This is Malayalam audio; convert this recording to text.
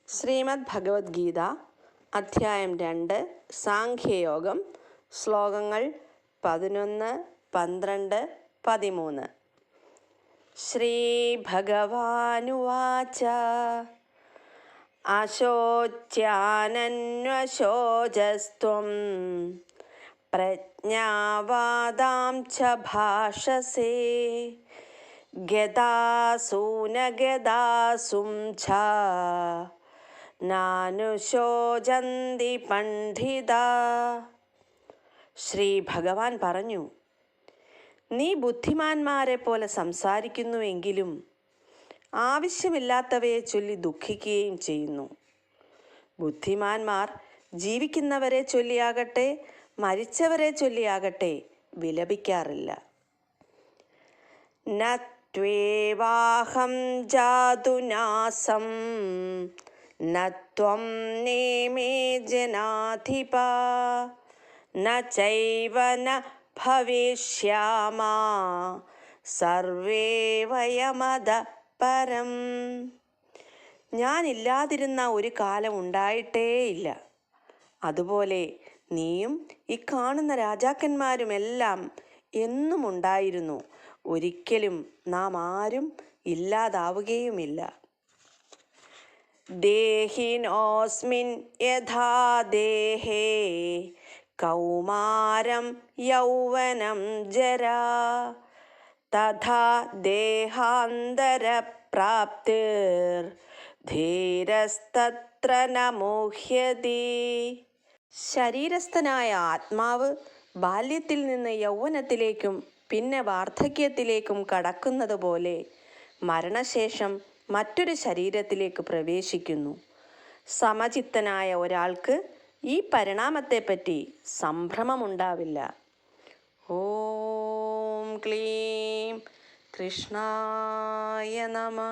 ശ്രീമദ് ഭഗവത്ഗീത അധ്യായം 2 സാംഖ്യയോഗം ശ്ലോകങ്ങൾ 11, 12, 13. ശ്രീഭഗവാനുവാച അശോച്യാനന്വശോചസ്ത്വം പ്രജ്ഞാവാദാം ച ഭാഷസേ ഗദാസൂനഗദാസും ച നാനുശോചന്തി പണ്ഡിതാ. ശ്രീ ഭഗവാൻ പറഞ്ഞു, നീ ബുദ്ധിമാന്മാരെ പോലെ സംസാരിക്കുന്നുവെങ്കിലും ആവശ്യമില്ലാത്തവയെ ചൊല്ലി ദുഃഖിക്കുകയും ചെയ്യുന്നു. ബുദ്ധിമാന്മാർ ജീവിക്കുന്നവരെ ചൊല്ലിയാകട്ടെ മരിച്ചവരെ ചൊല്ലിയാകട്ടെ വിലപിക്കാറില്ല. നത്വേവാഹം ജാതുനാസം നത്വം നേമേ ജനാധിപാ ന ചൈവ ന ഭവിഷ്യാമാ സർവേ വയമതഃ പരം. ഞാനില്ലാതിരുന്ന ഒരു കാലം ഉണ്ടായിട്ടേയില്ല. അതുപോലെ നീയും ഈ കാണുന്ന രാജാക്കന്മാരുമെല്ലാം എന്നും ഉണ്ടായിരുന്നു. ഒരിക്കലും നാം ആരും ഇല്ലാതാവുകയുമില്ല. ദേഹിനോസ്മിൻ യഥാ ദേഹേ കൗമാരം യൗവനം ജരാ തഥാ ദേഹാന്തരപ്രാപ്തിർ ധീരസ്തത്ര ന മുഹ്യതി. ശരീരസ്ഥനായ ആത്മാവ് ബാല്യത്തിൽ നിന്ന് യൗവനത്തിലേക്കും പിന്നെ വാർദ്ധക്യത്തിലേക്കും കടക്കുന്നത് പോലെ മരണശേഷം മറ്റൊരു ശരീരത്തിലേക്ക് പ്രവേശിക്കുന്നു. സമചിത്തനായ ഒരാൾക്ക് ഈ പരിണാമത്തെപ്പറ്റി സംഭ്രമമുണ്ടാവില്ല. ഓം ക്ലീം കൃഷ്ണായ നമഃ.